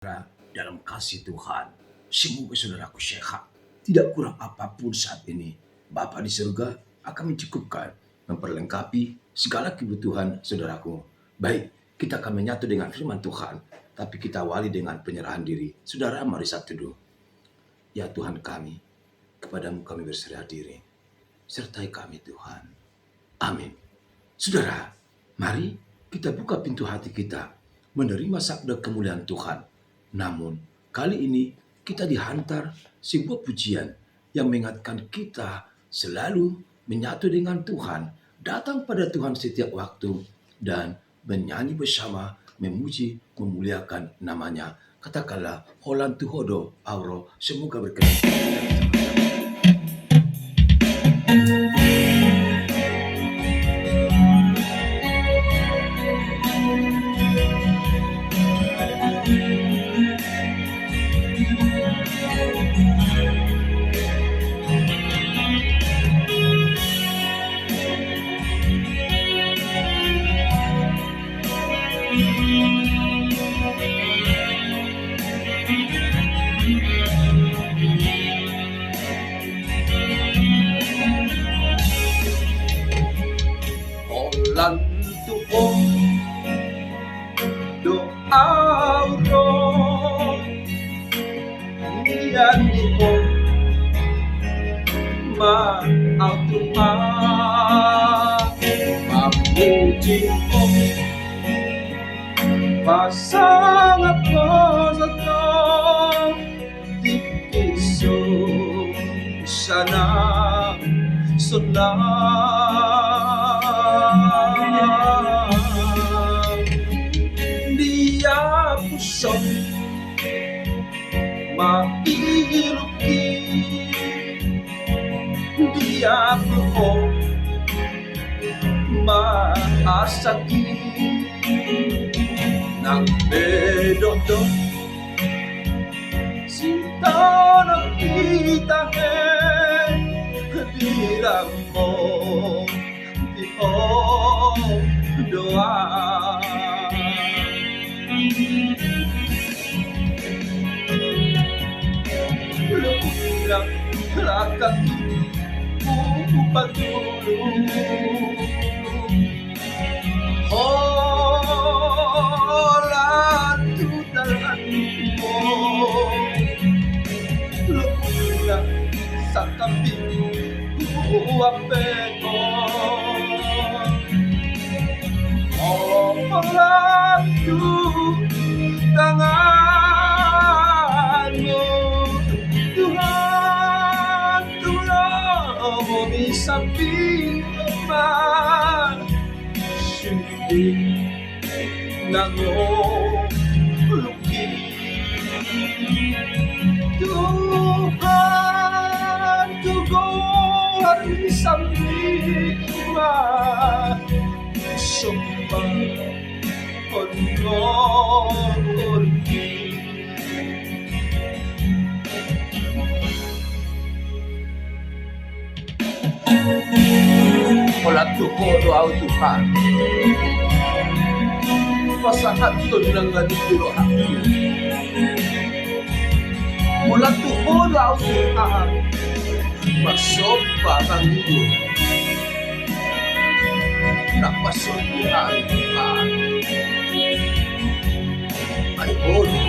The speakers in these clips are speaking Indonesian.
Saudara, dalam kasih Tuhan, semoga saudaraku sehat, tidak kurang apapun saat ini. Bapa di surga akan mencukupkan, memperlengkapi segala kebutuhan saudaraku. Baik, kita akan menyatu dengan firman Tuhan, tapi kita awali dengan penyerahan diri. Saudara, mari satu teduh. Ya Tuhan kami, kepadamu kami berserah diri. Sertai kami Tuhan. Amin. Saudara, mari kita buka pintu hati kita, menerima sabda kemuliaan Tuhan. Namun, kali ini kita dihantar sebuah pujian yang mengingatkan kita selalu menyatu dengan Tuhan, datang pada Tuhan setiap waktu, dan menyanyi bersama, memuji, memuliakan namanya. Katakanlah, Holan Tuhodo Auro, semoga berkenan. Lantuko doa roh niyan ko maaw Tuhan mamuji ko pasang ako sa to di iso sana dia pusong mailuki dia po maasaki ng bedodo sinta nakita dirang mo di doa lupang lakad upatulong holan tudalan mo lupang sa tabi uapeko holan tangan mo Tuhan tulong mo sabihin man sundin nanguluki Tuhan tugon sabihin man sumpah konyorki Hola tuko doa Tuhan pasahat to ng ganito hati mula tuko doa Tuhan masopa kang iyo napasunduhan Tuhan ay holo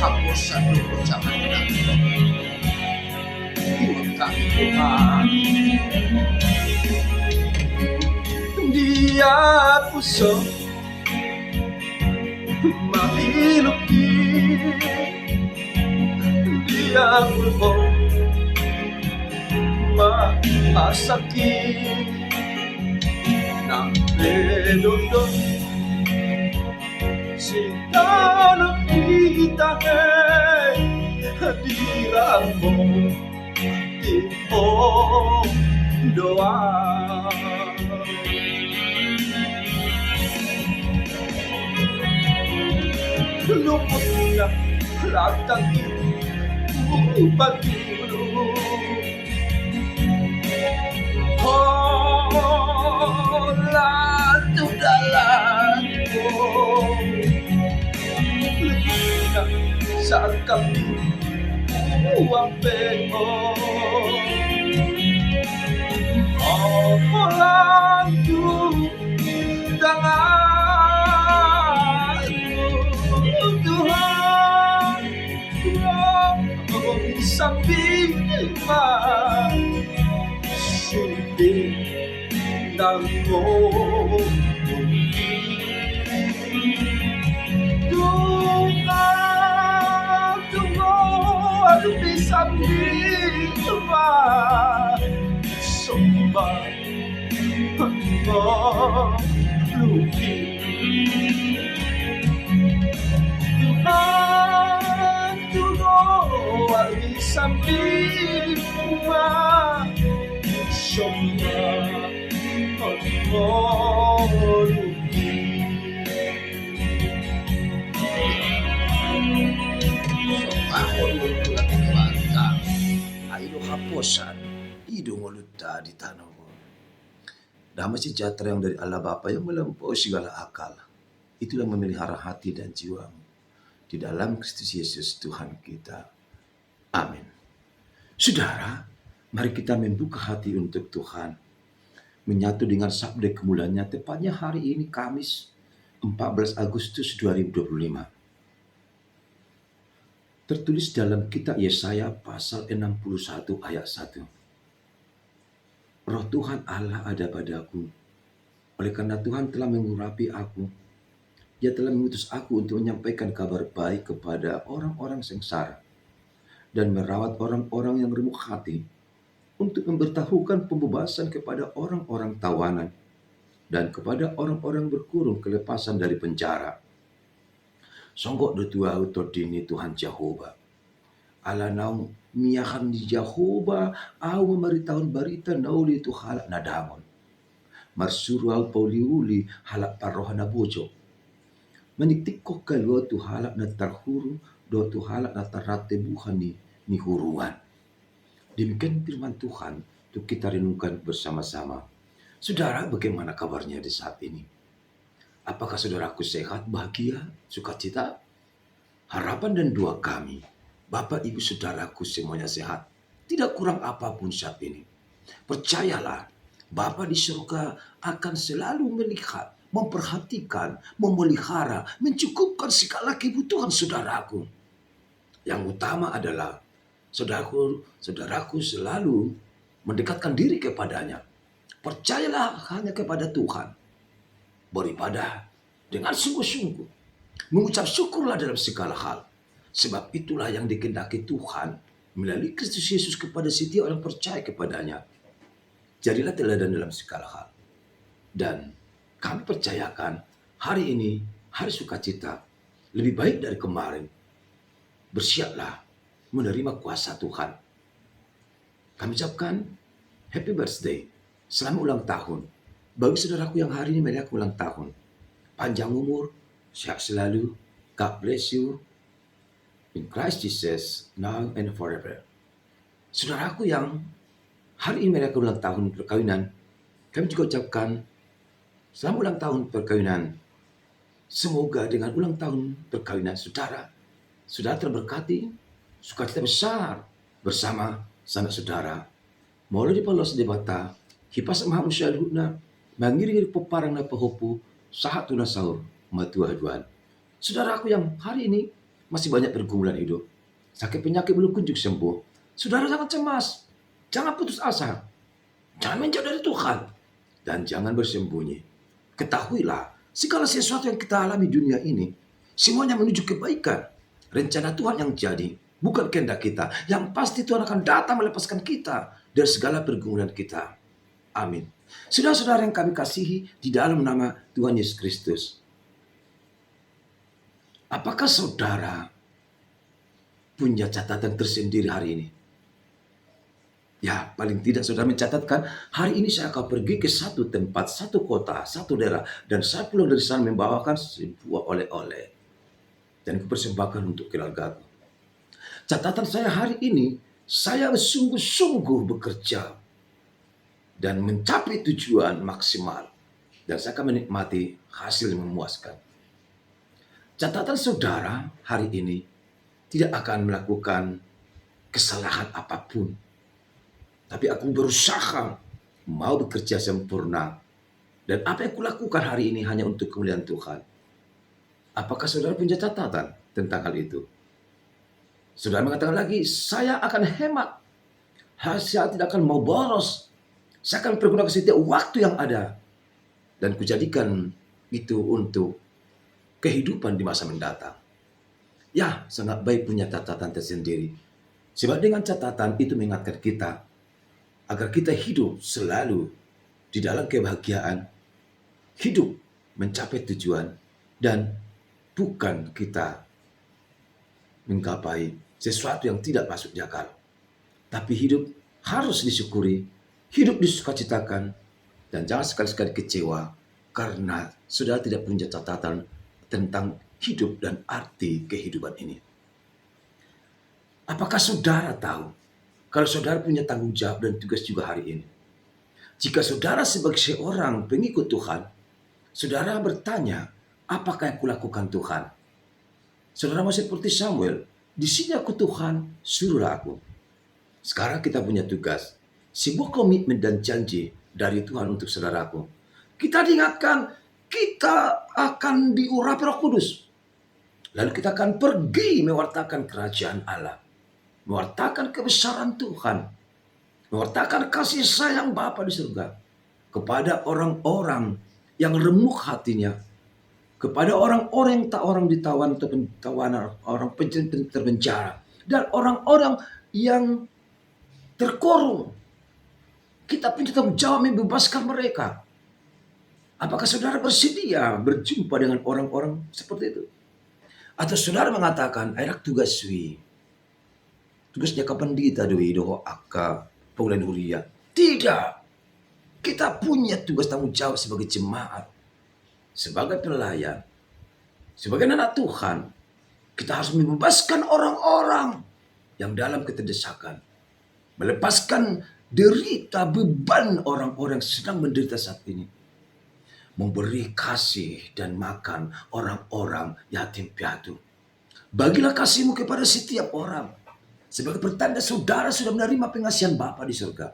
hapos sa tuko sa kanya iwag kami Tuhan dia puso mailuki dia pulpo maasaki ng pedodon sita nakita hadirang mo di doa lupot na latang upatulong holan tudalan ko saat kami buang peko. Omonganku tanganmu Tuhan, Tuhan sambil sumpit ng Tuhan, Tuhan sambil sumpah luki Tuhan, Tuhan sambil sumpah luki. Pahon tulad ng bata, ay haposan, idong ulutta di tanong. Damai sejahtera yang dari Allah Bapa yang melampaui segala akal, itulah memelihara hati dan jiwamu di dalam Kristus Yesus Tuhan kita. Amin. Saudara, mari kita membuka hati untuk Tuhan, menyatu dengan sabda kemuliaannya, tepatnya hari ini Kamis 14 Agustus 2025. Tertulis dalam kitab Yesaya pasal 61 ayat 1. Roh Tuhan Allah ada padaku, oleh karena Tuhan telah mengurapi aku. Dia telah mengutus aku untuk menyampaikan kabar baik kepada orang-orang sengsara dan merawat orang-orang yang remuk hati, untuk memberitahukan pembebasan kepada orang-orang tawanan dan kepada orang-orang berkurung kelepasan dari penjara. Songgok dotua utodini Tuhan Jehovah. Ala nau miyahan di Jehovah au memberitahuan berita nauli tu halak nadamon. Marsuru au pauliuli halak parohana bojo. Meniktikko kalua tu halak na tarhuru do tu halak na tarate buhan ni huruan. Demikian firman Tuhan untuk kita renungkan bersama-sama. Saudara, bagaimana kabarnya di saat ini? Apakah saudaraku sehat, bahagia, sukacita? Harapan dan doa kami, Bapak, Ibu, Saudaraku semuanya sehat, tidak kurang apapun saat ini. Percayalah, Bapa di surga akan selalu melihat, memperhatikan, memelihara, mencukupkan segala kebutuhan saudaraku. Yang utama adalah saudaraku selalu mendekatkan diri kepadanya. Percayalah hanya kepada Tuhan. Beribadah dengan sungguh-sungguh. Mengucap syukurlah dalam segala hal. Sebab itulah yang dikehendaki Tuhan melalui Kristus Yesus kepada setiap orang percaya kepadanya. Jadilah teladan dalam segala hal. Dan kami percayakan hari ini hari sukacita lebih baik dari kemarin. Bersiaplah menerima kuasa Tuhan. Kami ucapkan happy birthday, selamat ulang tahun bagi saudaraku yang hari ini merayakan ulang tahun. Panjang umur, sehat selalu, God bless you in Christ Jesus now and forever. Saudaraku yang hari ini merayakan ulang tahun perkawinan, kami juga ucapkan selamat ulang tahun perkawinan. Semoga dengan ulang tahun perkawinan saudara terberkati, sukacita besar bersama sanak saudara. Maulidi Paulos debata, kipas maha musyalhuna, mengiringi peparang na pahopu, sahat tuna sahur, matua haduan. Saudaraku yang hari ini masih banyak pergumulan hidup, sakit penyakit belum kunjung sembuh. Saudara jangan cemas, jangan putus asa, jangan menjauh dari Tuhan, dan jangan bersembunyi. Ketahuilah, segala sesuatu yang kita alami dunia ini, semuanya menuju kebaikan. Rencana Tuhan yang jadi, bukan kehendak kita. Yang pasti Tuhan akan datang melepaskan kita dari segala pergumulan kita. Amin. Saudara-saudara yang kami kasihi di dalam nama Tuhan Yesus Kristus. Apakah saudara punya catatan tersendiri hari ini? Ya, paling tidak saudara mencatatkan, hari ini saya akan pergi ke satu tempat, satu kota, satu daerah. Dan saya pulang dari sana membawakan sebuah oleh-oleh. Dan kupersembahkan untuk keluargaku. Catatan saya hari ini, saya sungguh-sungguh bekerja. Dan mencapai tujuan maksimal. Dan saya akan menikmati hasil yang memuaskan. Catatan saudara hari ini, tidak akan melakukan kesalahan apapun. Tapi aku berusaha mau bekerja sempurna. Dan apa yang kulakukan hari ini hanya untuk kemuliaan Tuhan. Apakah saudara punya catatan tentang hal itu? Saudara mengatakan lagi, saya akan hemat. Saya tidak akan mau boros. Saya akan pergunakan setiap waktu yang ada. Dan kujadikan itu untuk kehidupan di masa mendatang. Ya, sangat baik punya catatan tersendiri. Sebab dengan catatan itu mengingatkan kita agar kita hidup selalu di dalam kebahagiaan, hidup mencapai tujuan, dan bukan kita menggapai sesuatu yang tidak masuk di akal. Tapi hidup harus disyukuri, hidup disukacitakan, dan jangan sekali-sekali kecewa karena saudara tidak punya catatan tentang hidup dan arti kehidupan ini. Apakah saudara tahu kalau saudara punya tanggung jawab dan tugas juga hari ini? Jika saudara sebagai seorang pengikut Tuhan, saudara bertanya, apakah yang kulakukan Tuhan? Saudara masih seperti Samuel, di sini aku Tuhan, suruhlah aku. Sekarang kita punya tugas, sebuah komitmen dan janji dari Tuhan untuk saudaraku. Kita diingatkan, kita akan diurapi Roh Kudus. Lalu kita akan pergi mewartakan kerajaan Allah. Mewartakan kebesaran Tuhan. Mewartakan kasih sayang Bapa di surga. Kepada orang-orang yang remuk hatinya. Kepada orang-orang yang tak orang ditawan atau tawanan, orang terpenjara. Dan orang-orang yang terkurung. Kita punya tanggung jawab membebaskan mereka. Apakah saudara bersedia berjumpa dengan orang-orang seperti itu? Atau saudara mengatakan, "Airak tugas wi. Tugasnya kapan kita doi doho akka paulan huria." Tidak. Kita punya tugas tanggung jawab sebagai jemaat, sebagai pelayan, sebagai anak Tuhan. Kita harus membebaskan orang-orang yang dalam keterdesakan. Melepaskan derita beban orang-orang yang sedang menderita saat ini. Memberi kasih dan makan orang-orang yatim piatu. Bagilah kasihmu kepada setiap orang. Sebagai pertanda saudara sudah menerima pengasihan Bapa di surga.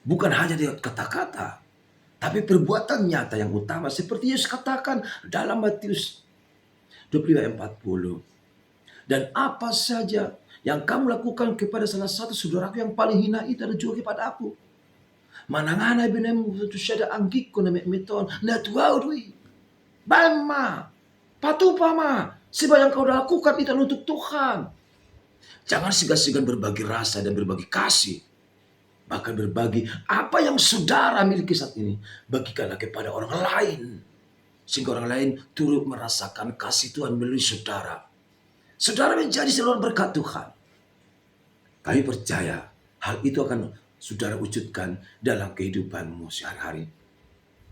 Bukan hanya dengan kata-kata, tapi perbuatan nyata yang utama. Seperti Yesus katakan dalam Matius 25 ayat 40. Dan apa saja yang kamu lakukan kepada salah satu saudaraku yang paling hina itu adalah juga kepada aku. Manangana binemu tu syada anggikku na meton na tuaudui. Bama, patupama, sebab yang kau lakukan itu untuk Tuhan. Jangan segan-segan berbagi rasa dan berbagi kasih. Bahkan berbagi apa yang saudara miliki saat ini. Bagikanlah kepada orang lain. Sehingga orang lain turut merasakan kasih Tuhan melalui saudara. Saudara menjadi saluran berkat Tuhan. Kami percaya hal itu akan saudara wujudkan dalam kehidupanmu sehari-hari.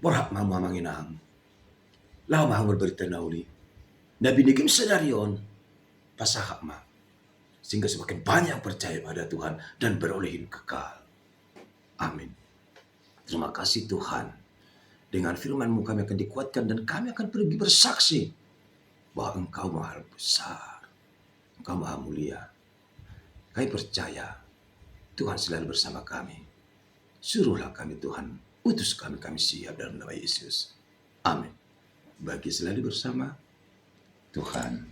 Borhak mamu amanginang. Lau mahu berberita nauli. Nabi nikim sedarion pasahak ma. Sehingga semakin banyak percaya pada Tuhan dan beroleh hidup kekal. Amin. Terima kasih Tuhan. Dengan firman-Mu kami akan dikuatkan dan kami akan pergi bersaksi bahwa Engkau Maha Besar. Engkau Maha Mulia. Kami percaya Tuhan selalu bersama kami. Suruhlah kami Tuhan. Utus kami siap dalam nama Yesus. Amin. Bagi selalu bersama Tuhan.